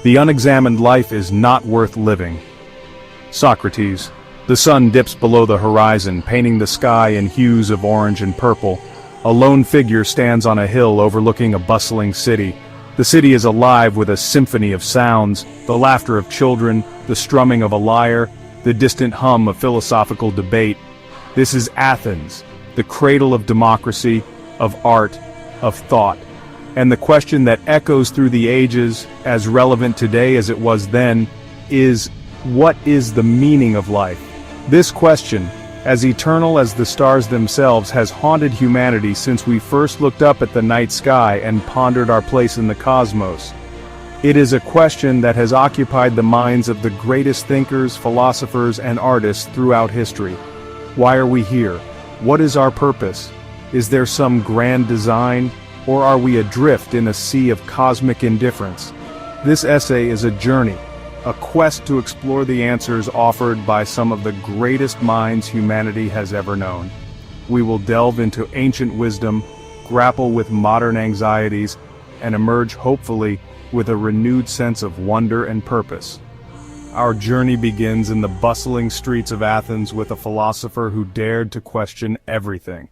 The unexamined life is not worth living. Socrates. The sun dips below the horizon, painting the sky in hues of orange and purple. A lone figure stands on a hill overlooking a bustling city. The city is alive with a symphony of sounds, the laughter of children, the strumming of a lyre, the distant hum of philosophical debate. This is Athens, the cradle of democracy, of art, of thought. And the question that echoes through the ages, as relevant today as it was then, is, what is the meaning of life? This question, as eternal as the stars themselves, has haunted humanity since we first looked up at the night sky and pondered our place in the cosmos. It is a question that has occupied the minds of the greatest thinkers, philosophers, and artists throughout history. Why are we here? What is our purpose? Is there some grand design? Or are we adrift in a sea of cosmic indifference? This essay is a journey, a quest to explore the answers offered by some of the greatest minds humanity has ever known. We will delve into ancient wisdom, grapple with modern anxieties, and emerge hopefully with a renewed sense of wonder and purpose. Our journey begins in the bustling streets of Athens with a philosopher who dared to question everything.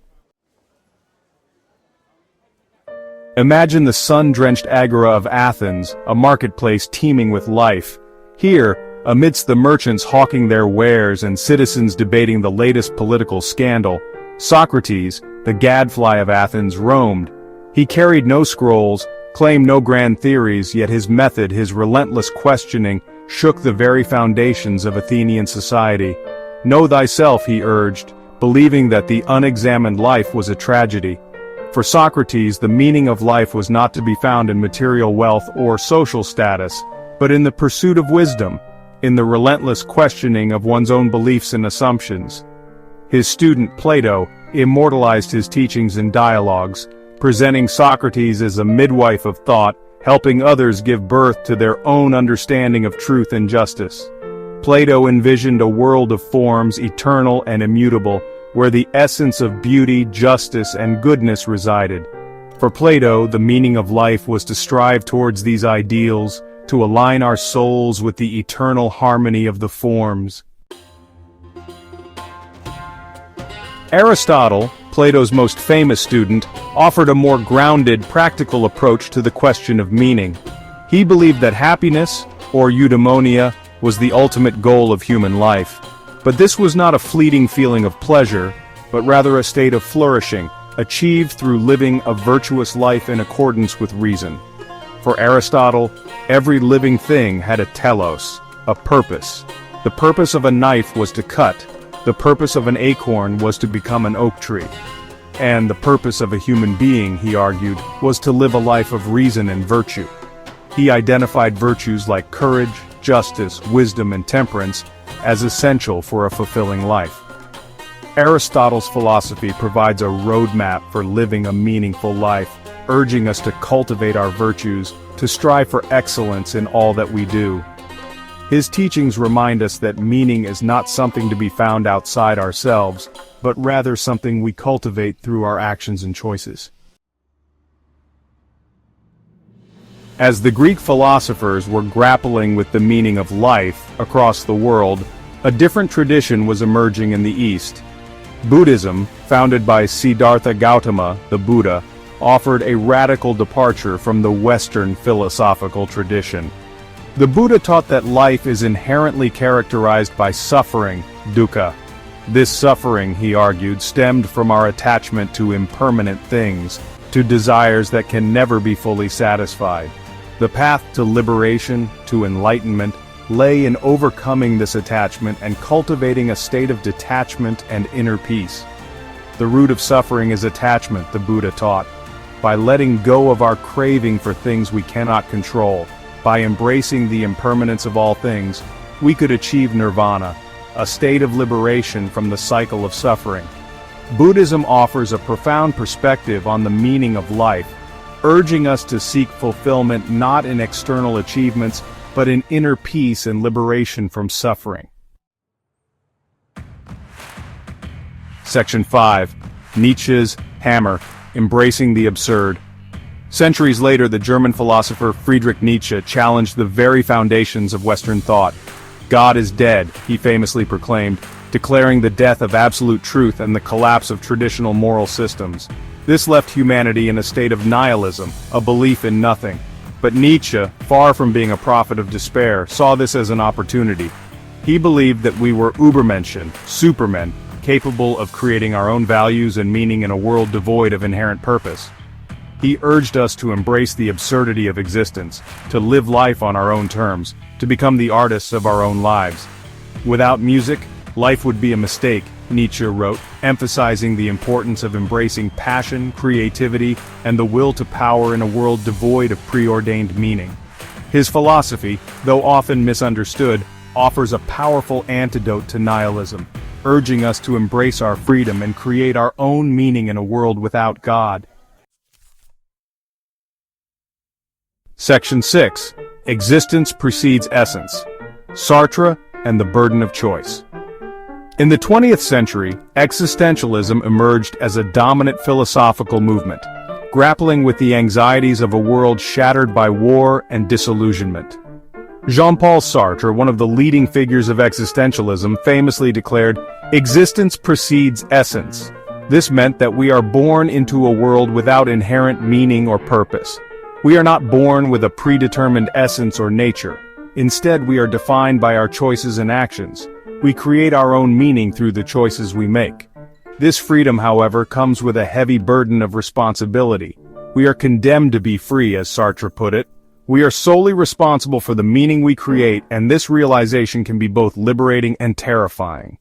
Imagine the sun-drenched agora of Athens, a marketplace teeming with life. Here, amidst the merchants hawking their wares and citizens debating the latest political scandal, Socrates, the gadfly of Athens, roamed. He carried no scrolls, claimed no grand theories, yet his method, his relentless questioning, shook the very foundations of Athenian society. Know thyself, he urged, believing that the unexamined life was a tragedy. For Socrates, the meaning of life was not to be found in material wealth or social status, but in the pursuit of wisdom, in the relentless questioning of one's own beliefs and assumptions. His student Plato immortalized his teachings in dialogues, presenting Socrates as a midwife of thought, helping others give birth to their own understanding of truth and justice. Plato envisioned a world of forms, eternal and immutable, where the essence of beauty, justice, and goodness resided. For Plato, the meaning of life was to strive towards these ideals, to align our souls with the eternal harmony of the forms. Aristotle, Plato's most famous student, offered a more grounded, practical approach to the question of meaning. He believed that happiness, or eudaimonia, was the ultimate goal of human life. But this was not a fleeting feeling of pleasure, but rather a state of flourishing, achieved through living a virtuous life in accordance with reason. For Aristotle, every living thing had a telos, a purpose. The purpose of a knife was to cut, the purpose of an acorn was to become an oak tree. And the purpose of a human being, he argued, was to live a life of reason and virtue. He identified virtues like courage, justice, wisdom, and temperance as essential for a fulfilling life. Aristotle's philosophy provides a roadmap for living a meaningful life, urging us to cultivate our virtues, to strive for excellence in all that we do. His teachings remind us that meaning is not something to be found outside ourselves, but rather something we cultivate through our actions and choices. As the Greek philosophers were grappling with the meaning of life across the world, a different tradition was emerging in the East. Buddhism, founded by Siddhartha Gautama, the Buddha, offered a radical departure from the Western philosophical tradition. The Buddha taught that life is inherently characterized by suffering, dukkha. This suffering, he argued, stemmed from our attachment to impermanent things, to desires that can never be fully satisfied. The path to liberation, to enlightenment, lay in overcoming this attachment and cultivating a state of detachment and inner peace. The root of suffering is attachment, the Buddha taught. By letting go of our craving for things we cannot control, by embracing the impermanence of all things, we could achieve nirvana, a state of liberation from the cycle of suffering. Buddhism offers a profound perspective on the meaning of life, urging us to seek fulfillment not in external achievements, but in inner peace and liberation from suffering. Section 5. Nietzsche's Hammer, Embracing the Absurd. Centuries later, the German philosopher Friedrich Nietzsche challenged the very foundations of Western thought. God is dead, he famously proclaimed, declaring the death of absolute truth and the collapse of traditional moral systems. This left humanity in a state of nihilism, a belief in nothing. But Nietzsche, far from being a prophet of despair, saw this as an opportunity. He believed that we were Übermenschen, supermen, capable of creating our own values and meaning in a world devoid of inherent purpose. He urged us to embrace the absurdity of existence, to live life on our own terms, to become the artists of our own lives. Without music, life would be a mistake, Nietzsche wrote, emphasizing the importance of embracing passion, creativity, and the will to power in a world devoid of preordained meaning. His philosophy, though often misunderstood, offers a powerful antidote to nihilism, urging us to embrace our freedom and create our own meaning in a world without God. Section 6. Existence precedes essence. Sartre and the burden of choice. In the 20th century, existentialism emerged as a dominant philosophical movement, grappling with the anxieties of a world shattered by war and disillusionment. Jean-Paul Sartre, one of the leading figures of existentialism, famously declared, "Existence precedes essence." This meant that we are born into a world without inherent meaning or purpose. We are not born with a predetermined essence or nature. Instead, we are defined by our choices and actions. We create our own meaning through the choices we make. This freedom, however, comes with a heavy burden of responsibility. We are condemned to be free, as Sartre put it. We are solely responsible for the meaning we create, and this realization can be both liberating and terrifying.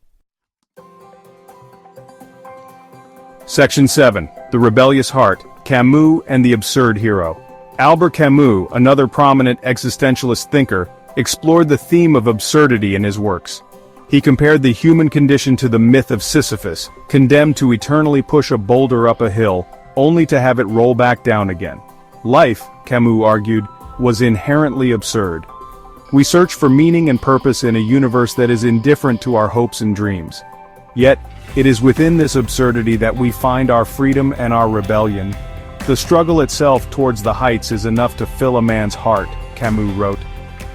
Section 7. The Rebellious Heart, Camus and the Absurd Hero. Albert Camus, another prominent existentialist thinker, explored the theme of absurdity in his works. He compared the human condition to the myth of Sisyphus, condemned to eternally push a boulder up a hill, only to have it roll back down again. Life, Camus argued, was inherently absurd. We search for meaning and purpose in a universe that is indifferent to our hopes and dreams. Yet, it is within this absurdity that we find our freedom and our rebellion. The struggle itself towards the heights is enough to fill a man's heart, Camus wrote.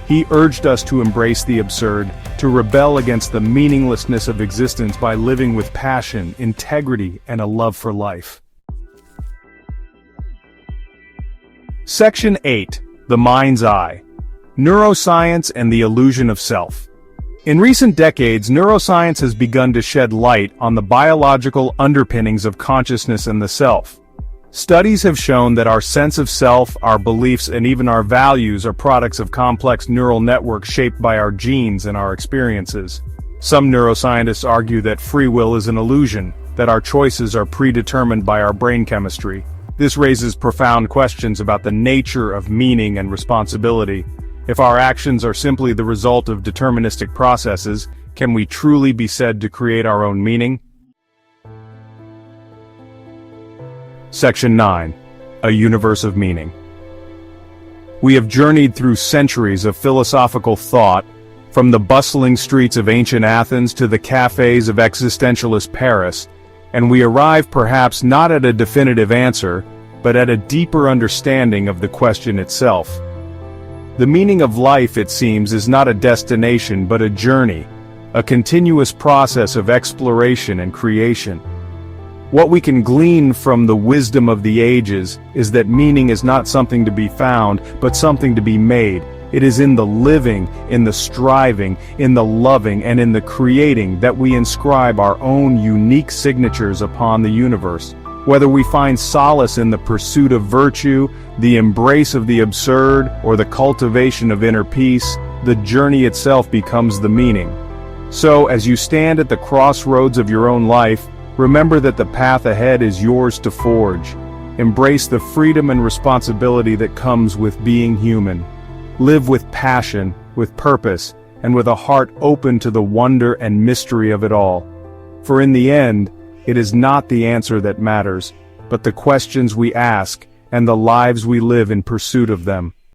He urged us to embrace the absurd, to rebel against the meaninglessness of existence by living with passion, integrity, and a love for life. Section 8. The Mind's Eye. Neuroscience and the Illusion of Self. In recent decades, neuroscience has begun to shed light on the biological underpinnings of consciousness and the self. Studies have shown that our sense of self, our beliefs, and even our values are products of complex neural networks shaped by our genes and our experiences. Some neuroscientists argue that free will is an illusion, that our choices are predetermined by our brain chemistry. This raises profound questions about the nature of meaning and responsibility. If our actions are simply the result of deterministic processes, can we truly be said to create our own meaning? Section 9. A Universe of Meaning. We have journeyed through centuries of philosophical thought, from the bustling streets of ancient Athens to the cafes of existentialist Paris, and we arrive perhaps not at a definitive answer, but at a deeper understanding of the question itself. The meaning of life, it seems, is not a destination but a journey, a continuous process of exploration and creation. What we can glean from the wisdom of the ages is that meaning is not something to be found, but something to be made. It is in the living, in the striving, in the loving, and in the creating that we inscribe our own unique signatures upon the universe. Whether we find solace in the pursuit of virtue, the embrace of the absurd, or the cultivation of inner peace, the journey itself becomes the meaning. So, as you stand at the crossroads of your own life, remember that the path ahead is yours to forge. Embrace the freedom and responsibility that comes with being human. Live with passion, with purpose, and with a heart open to the wonder and mystery of it all. For in the end, it is not the answer that matters, but the questions we ask and the lives we live in pursuit of them.